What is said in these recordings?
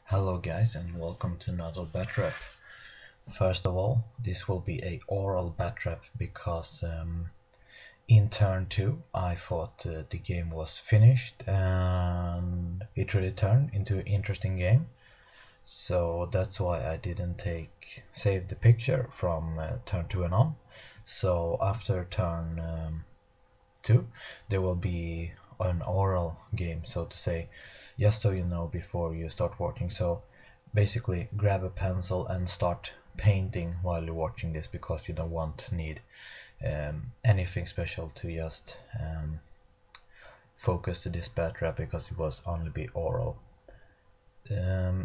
Hello guys and welcome to another bat rep. First of all, this will be a oral bat rep because in turn 2 I thought the game was finished and it really turned into an interesting game. So that's why I didn't save the picture from turn 2 and on. So after turn 2 there will be an oral game, so to say, just so you know before you start watching. So basically grab a pencil and start painting while you're watching this, because you don't need anything special to just focus to this bat rep, because it will only be oral.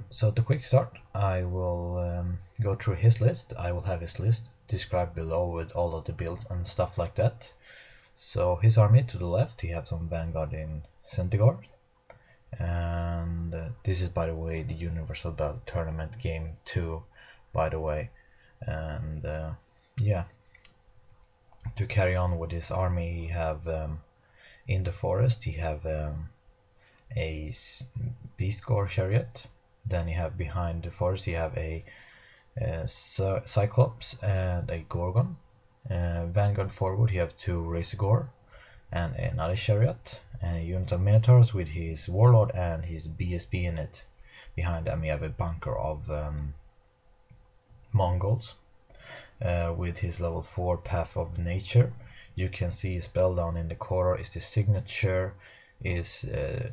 So the quick start, I will go through his list. I will have his list described below with all of the builds and stuff like that. So his army to the left, he has some Vanguard in Centaurs, and this is, by the way, the Universal Battle Tournament game 2, by the way. And yeah, to carry on with his army, he have in the forest he have a Beastcore Chariot. Then you have behind the forest you have a Cyclops and a Gorgon. Vanguard forward you have 2 Aaghor and another Chariot, a unit of Minotaurs with his Warlord and his BSB in it. Behind them you have a bunker of Mongols with his level 4 Path of Nature. You can see a spell down in the corner is the signature is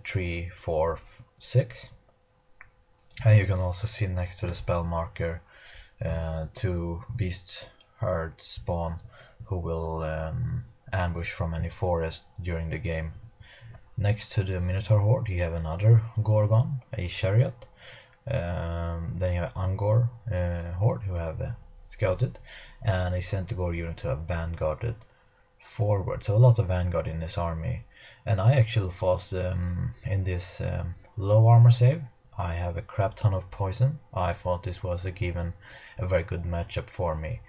3, 4, 6, and you can also see next to the spell marker 2 beast herd spawn who will ambush from any forest during the game. Next to the Minotaur horde you have another Gorgon, a Chariot. Then you have Aaghor horde who have scouted, and a Centaur unit who have vanguarded forward. So a lot of vanguard in this army, and I actually fought in this low armor save. I have a crap ton of poison. I thought this was a very good matchup for me.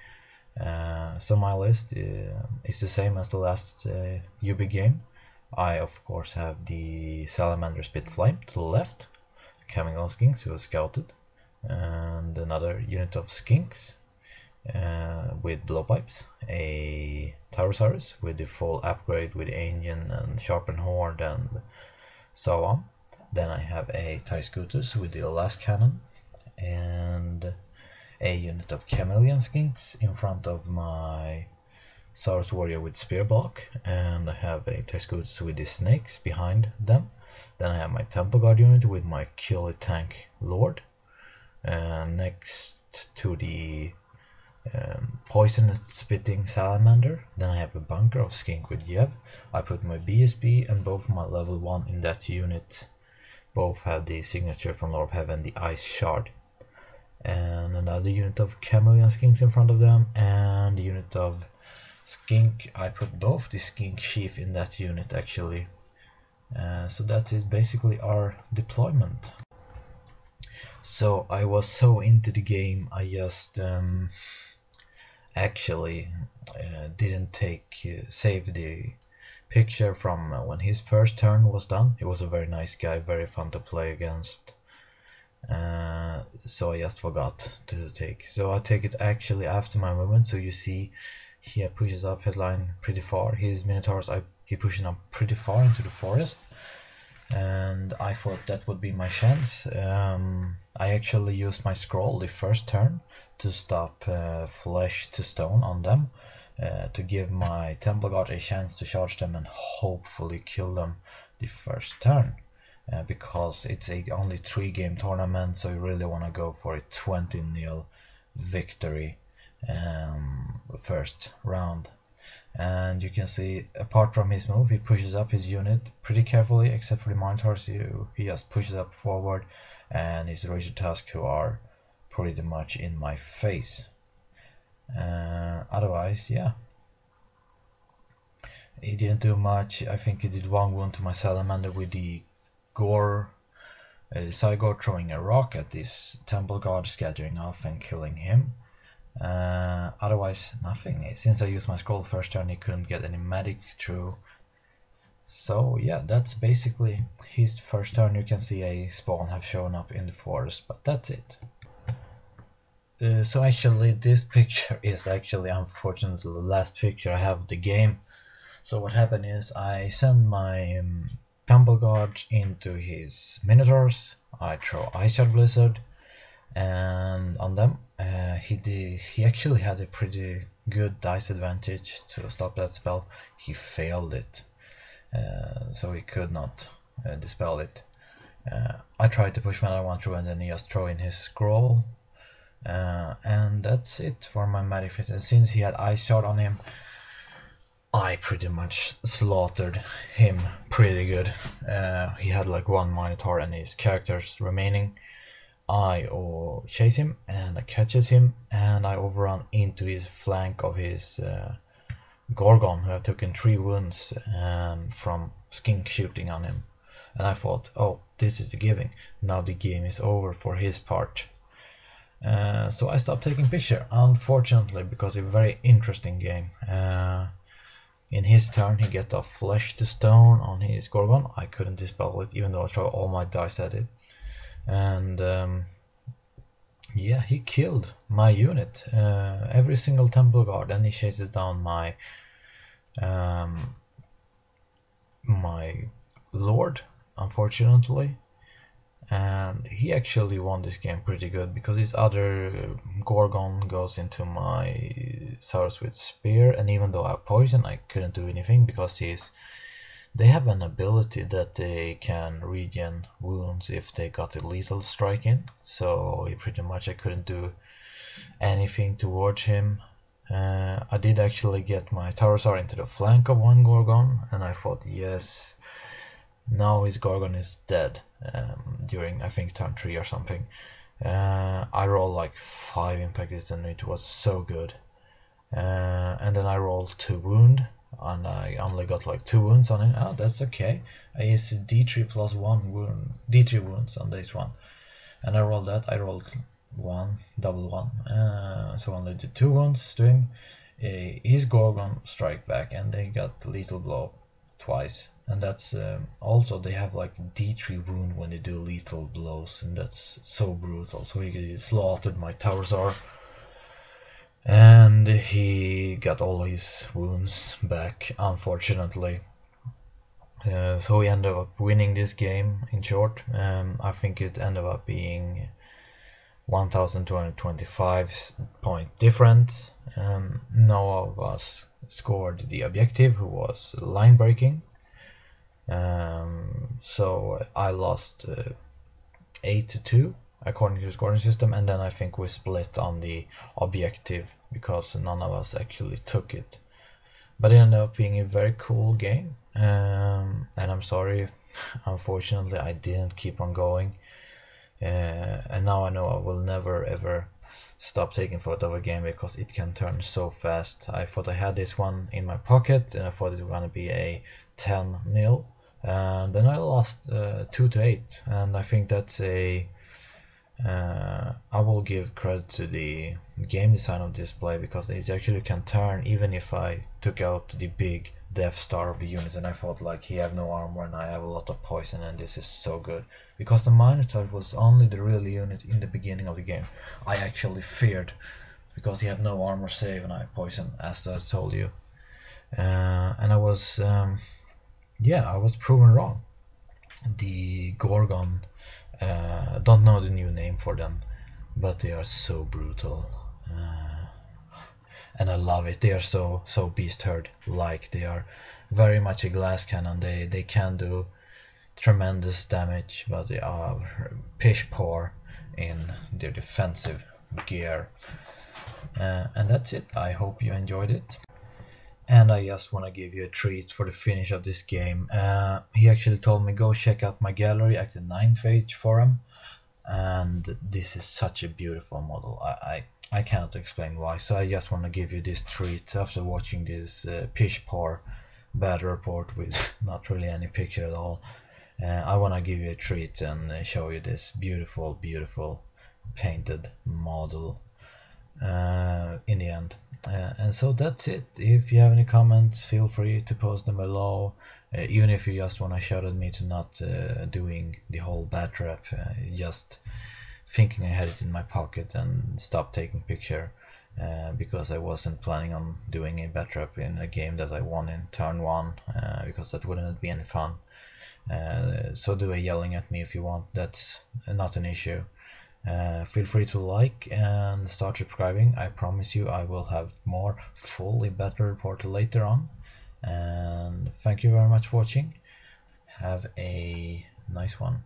So my list is the same as the last UB game. I of course have the Salamander Spit Flame to the left, Chemical Skinks who are scouted, and another unit of Skinks with blowpipes, a Tyrannosaurus with the full upgrade with engine and sharpened horde and so on. Then I have a Tyscutus with the last cannon and a unit of Chameleon Skinks in front of my Saurus Warrior with Spear Block, and I have a Tyscutus with the snakes behind them. Then I have my Temple Guard unit with my Kill Tank Lord, next to the poisonous spitting salamander. Then I have a bunker of skink with Yev. I put my BSB and both my level 1 in that unit. Both have the signature from Lord of Heaven, the Ice Shard. And another unit of Chameleon Skinks in front of them, and the unit of Skink. I put both the Skink Chief in that unit actually. So that is basically our deployment. So I was so into the game, I just actually didn't save the picture from when his first turn was done. He was a very nice guy, very fun to play against. So I just forgot to take. So I take it actually after my movement. So you see he pushes up headline pretty far. His Minotaurs, he pushing up pretty far into the forest, and I thought that would be my chance. I actually used my scroll the first turn to stop flesh to stone on them, to give my Temple Guard a chance to charge them and hopefully kill them the first turn, because it's a only 3-game tournament, so you really want to go for a 20-0 victory first round. And you can see, apart from his move, he pushes up his unit pretty carefully, except for the Minotaurs. He just pushes up forward, and his Razor Tusk who are pretty much in my face. Otherwise, yeah, he didn't do much. I think he did 1 wound to my Salamander with the Cygor throwing a rock at this Temple Guard, scattering off and killing him. Otherwise nothing. Since I used my scroll first turn, he couldn't get any magic through So yeah, that's basically his first turn. You can see a spawn have shown up in the forest, but that's it. So actually this picture is actually unfortunately the last picture I have of the game. So what happened is I sent my Temple Guard into his Minotaurs. I throw Ice Shard Blizzard, and on them he actually had a pretty good dice advantage to stop that spell. He failed it, so he could not dispel it. I tried to push my other one through, and then he just threw in his scroll, and that's it for my magic fist. And since he had Ice Shard on him, I pretty much slaughtered him pretty good. He had like one Minotaur and his characters remaining. I chase him and I catches him, and I overrun into his flank of his Gorgon, who have taken 3 wounds from skink shooting on him. And I thought, oh, this is the giving. Now the game is over for his part. So I stopped taking picture, unfortunately, because it's a very interesting game. In his turn, he get a flesh to stone on his Gorgon. I couldn't dispel it, even though I threw all my dice at it. And yeah, he killed my unit, every single Temple Guard, and he chases down my my Lord, unfortunately. And he actually won this game pretty good, because his other Gorgon goes into my Saurus with spear, and even though I have poison, I couldn't do anything, because they have an ability that they can regen wounds if they got a lethal strike in. So pretty much I couldn't do anything towards him. I did actually get my Taurosaur into the flank of one Gorgon, and I thought, yes, now his Gorgon is dead, during I think turn 3 or something. I rolled like 5 impacts and it was so good. And then I rolled 2 wound, and I only got like 2 wounds on it. Oh, that's okay. I used D3 plus 1 wound, D3 wounds on this one, and I rolled that. I rolled 1, double 1, so only did 2 wounds to him. His Gorgon strike back, and they got lethal blow twice, and that's also they have like D3 wound when they do lethal blows, and that's so brutal. So he slaughtered my Taurosaur, and he got all his wounds back, unfortunately. So he ended up winning this game. In short, I think it ended up being 1225 point difference. No of us scored the objective, who was line breaking. So I lost 8-2 according to the scoring system, and then I think we split on the objective because none of us actually took it. But it ended up being a very cool game, and I'm sorry, unfortunately I didn't keep on going, and now I know I will never ever stop taking photo of a game, because it can turn so fast. I thought I had this one in my pocket, and I thought it was going to be a 10-0, and then I lost 2-8, and I think that's I will give credit to the game design of this play, because it actually can turn even if I took out the big Death Star of the unit, and I thought like he have no armor and I have a lot of poison, and this is so good, because the Minotaur was only the real unit in the beginning of the game. I actually feared, because he had no armor save and I had poison, as I told you, and I was I was proven wrong. The Gorgon, don't know the new name for them, but they are so brutal, and I love it. They are so beast herd like. They are very much a glass cannon. They can do tremendous damage, but they are piss poor in their defensive gear. And that's it. I hope you enjoyed it. And I just want to give you a treat for the finish of this game. He actually told me go check out my gallery at the 9th Age forum, and this is such a beautiful model. I cannot explain why, so I just want to give you this treat after watching this piss poor bad report with not really any picture at all. I want to give you a treat and show you this beautiful painted model in the end. And so that's it. If you have any comments, feel free to post them below. Even if you just want to shout at me to not doing the whole bad trap, just thinking I had it in my pocket and stop taking picture, because I wasn't planning on doing a bad trap in a game that I won in turn 1, because that wouldn't be any fun. So do a yelling at me if you want, that's not an issue. Feel free to like and start subscribing. I promise you I will have more fully battle report later on. And thank you very much for watching. Have a nice one.